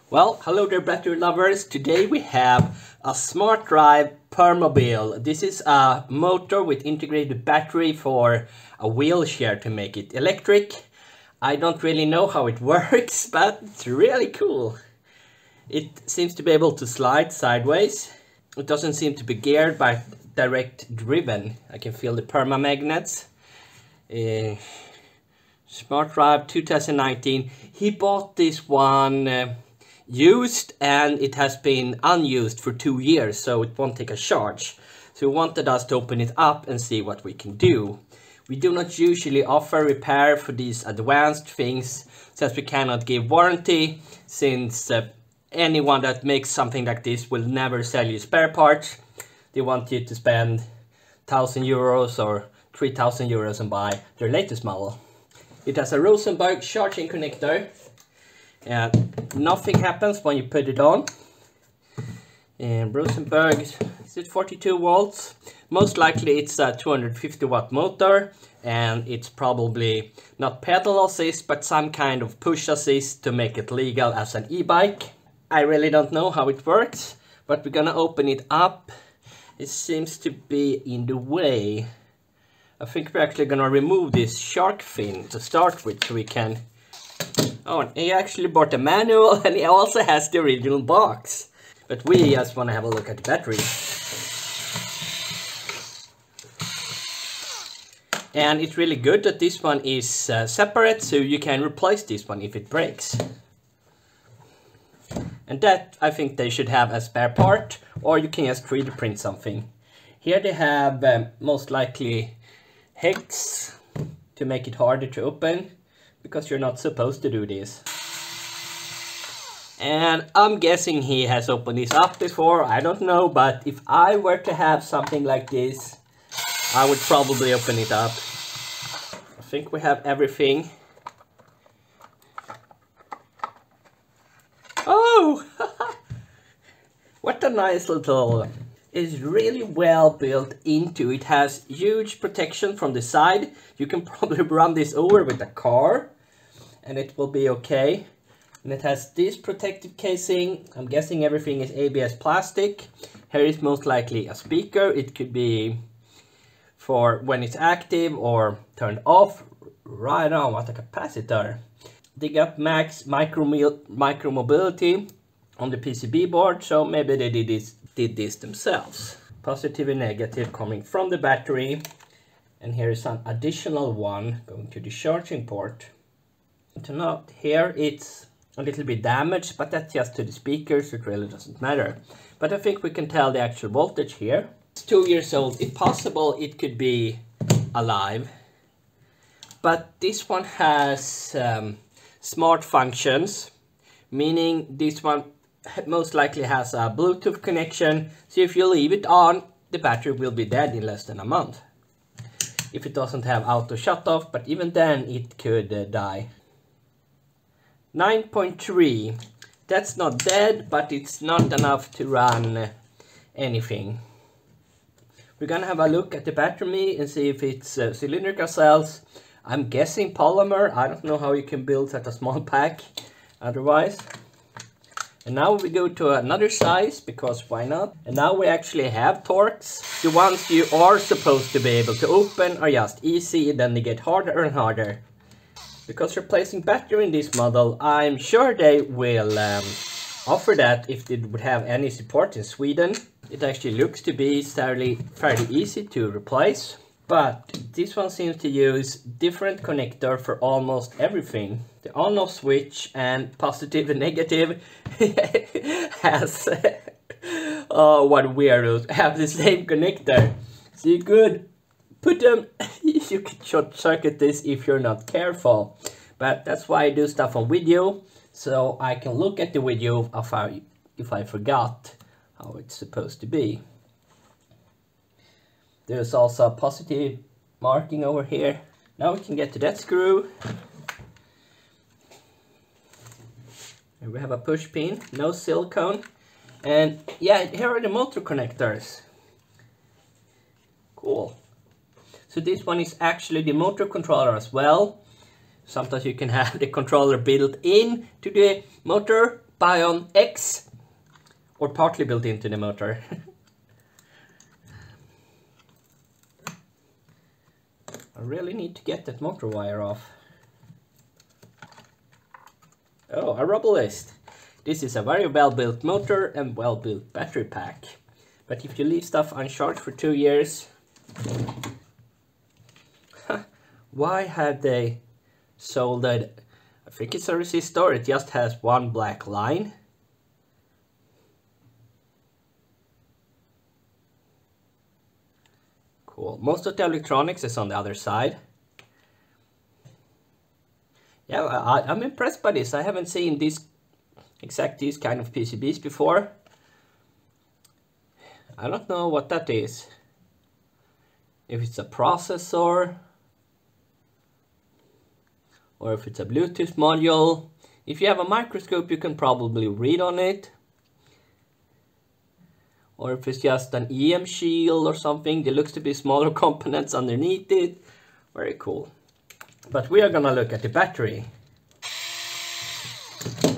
Well, hello there battery lovers. Today we have a Smartdrive Permobil. This is a motor with integrated battery for a wheelchair to make it electric. I don't really know how it works, but it's really cool. It seems to be able to slide sideways. It doesn't seem to be geared but direct driven. I can feel the permamagnets. Smartdrive 2019. He bought this one used, and it has been unused for 2 years, so it won't take a charge. So he wanted us to open it up and see what we can do. We do not usually offer repair for these advanced things, since we cannot give warranty, since anyone that makes something like this will never sell you spare parts. They want you to spend 1,000 euros or 3,000 euros and buy their latest model. It has a Rosenberg charging connector. And nothing happens when you put it on. And Rosenberg, is it 42 volts? Most likely it's a 250 watt motor, and it's probably not pedal assist but some kind of push assist to make it legal as an e-bike. I really don't know how it works, but we're gonna open it up. It seems to be in the way. I think we're actually gonna remove this shark fin to start with so we can... Oh, and he actually bought a manual, and he also has the original box. But we just want to have a look at the battery. And it's really good that this one is separate, so you can replace this one if it breaks. And that I think they should have a spare part, or you can just 3D print something. Here they have most likely hex to make it harder to open, because you're not supposed to do this. And I'm guessing he has opened this up before, I don't know, but if I were to have something like this, I would probably open it up. I think we have everything. Oh! What a nice little... It's really well built into. It has huge protection from the side. You can probably run this over with a car and it will be okay. And it has this protective casing. I'm guessing everything is ABS plastic. Here is most likely a speaker. It could be for when it's active or turned off. Right on, what a capacitor. They got max micro mobility on the PCB board, so maybe they did this themselves. Positive and negative coming from the battery, and here is an additional one going to the charging port. To note, here it's a little bit damaged, but that's just to the speakers, so it really doesn't matter. But I think we can tell the actual voltage here. It's 2 years old. If possible, it could be alive. But this one has smart functions, meaning this one most likely has a Bluetooth connection, so if you leave it on, the battery will be dead in less than a month. If it doesn't have auto shut off, but even then it could die. 9.3, that's not dead, but it's not enough to run anything. We're gonna have a look at the battery and see if it's cylindrical cells. I'm guessing polymer. I don't know how you can build such a small pack otherwise. And now we go to another size, because why not? And now we actually have torques. The ones you are supposed to be able to open are just easy, then they get harder and harder. Because replacing battery in this model, I'm sure they will offer that if they would have any support in Sweden. It actually looks to be fairly easy to replace. But this one seems to use different connector for almost everything. The on-off switch and positive and negative has what weirdos have the same connector. So you could put them, you could short circuit this if you're not careful. But that's why I do stuff on video, so I can look at the video if I forgot how it's supposed to be. There's also a positive marking over here. Now we can get to that screw. And we have a push pin, no silicone. And yeah, here are the motor connectors. Cool. So this one is actually the motor controller as well. Sometimes you can have the controller built in to the motor, Bion X, or partly built into the motor. I really need to get that motor wire off. Oh, a rubber list. This is a very well built motor and well built battery pack. But if you leave stuff uncharged for 2 years, why have they soldered? I think it's a resistor, it just has one black line. Cool. Most of the electronics is on the other side. Yeah, I'm impressed by this. I haven't seen these kind of PCBs before. I don't know what that is. If it's a processor, or if it's a Bluetooth module. If you have a microscope, you can probably read on it. Or if it's just an EM shield or something. There looks to be smaller components underneath it. Very cool. But we are gonna look at the battery.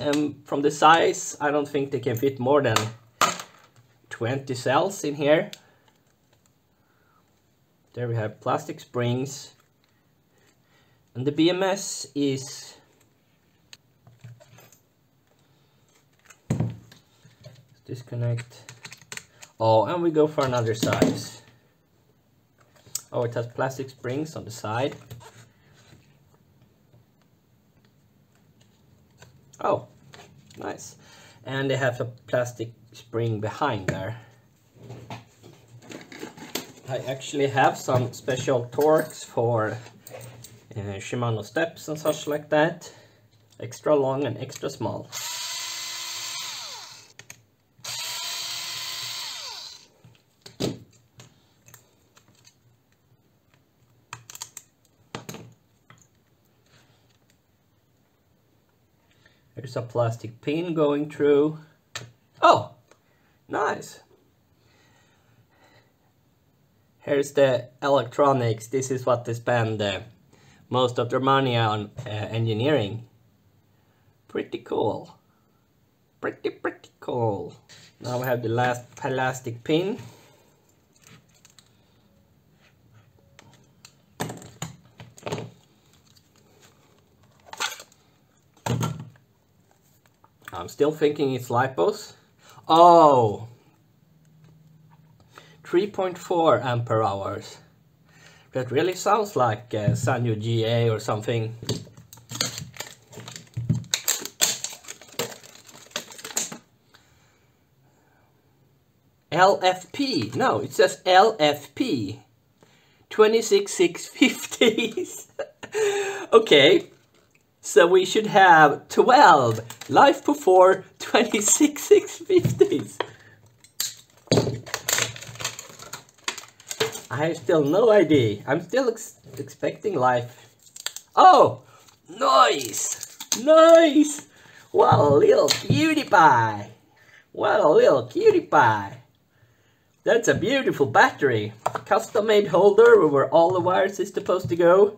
And from the size, I don't think they can fit more than 20 cells in here. There we have plastic springs. And the BMS is disconnect. Oh, and we go for another size. Oh, it has plastic springs on the side. Oh, nice. And they have a plastic spring behind there. I actually have some special torques for Shimano steps and such like that. Extra long and extra small. There's a plastic pin going through. Oh, nice. Here's the electronics. This is what they spend most of their money on engineering. Pretty cool. Pretty cool. Now we have the last plastic pin. I'm still thinking it's lipos. Oh, 3.4 ampere hours. That really sounds like Sanyo GA or something. LFP. No, it says LFP. 26650s. Okay. So we should have 12 LiFePO4 26650s. I have still no idea. I'm still expecting life. Oh, nice, nice. What a little cutie pie. What a little cutie pie. That's a beautiful battery. Custom made holder where all the wires is supposed to go.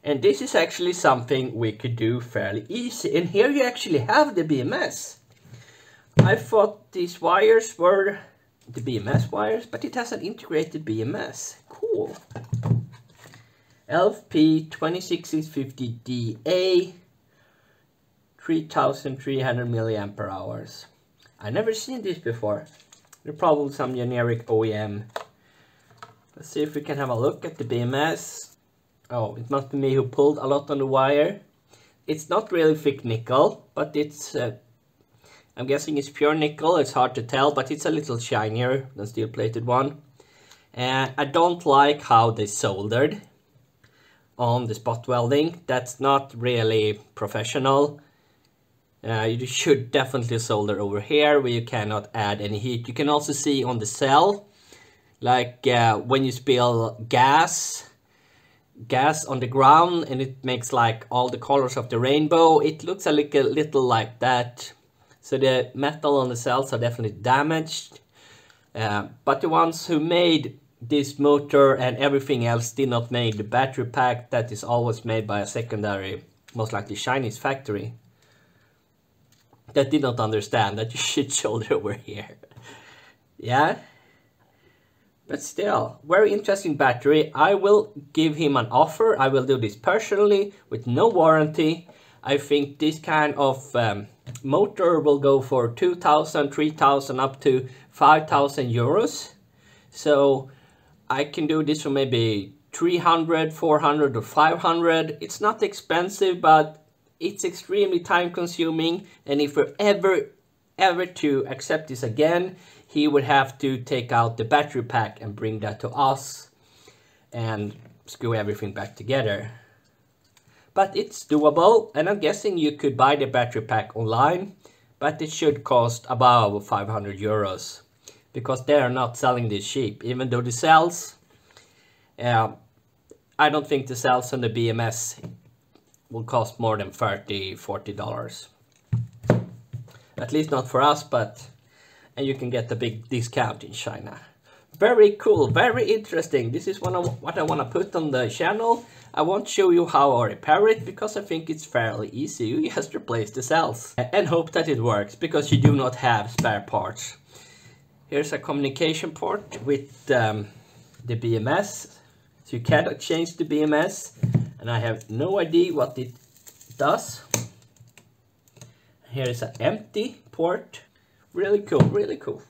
And this is actually something we could do fairly easy. And here you actually have the BMS. I thought these wires were the BMS wires, but it has an integrated BMS. Cool. LFP 26650DA, 3300 milliampere hours. I've never seen this before. They're probably some generic OEM. Let's see if we can have a look at the BMS. Oh, it must be me who pulled a lot on the wire. It's not really thick nickel, but it's, I'm guessing it's pure nickel. It's hard to tell, but it's a little shinier than steel plated one. And I don't like how they soldered on the spot welding. That's not really professional. You should definitely solder over here where you cannot add any heat. You can also see on the cell, like when you spill gas on the ground and it makes like all the colors of the rainbow. It looks a little like that. So the metal on the cells are definitely damaged. But the ones who made this motor and everything else did not make the battery pack that is always made by a secondary, most likely Chinese factory. that did not understand that you should shoulder over here. Yeah, but still, very interesting battery. I will give him an offer. I will do this personally with no warranty. I think this kind of motor will go for 2,000, 3,000 up to 5,000 euros. So I can do this for maybe 300, 400 or 500. It's not expensive, but it's extremely time consuming. And if we're ever to accept this again, he would have to take out the battery pack and bring that to us and screw everything back together. But it's doable, and I'm guessing you could buy the battery pack online, but it should cost above 500 euros because they are not selling this cheap. Even though the cells, I don't think the cells on the BMS will cost more than $30, $40. At least not for us, but and you can get a big discount in China. Very cool, very interesting. This is what I want to put on the channel. I won't show you how I repair it because I think it's fairly easy. You just replace the cells and hope that it works because you do not have spare parts. Here's a communication port with the BMS. So you cannot change the BMS, and I have no idea what it does. Here is an empty port. Really cool, really cool.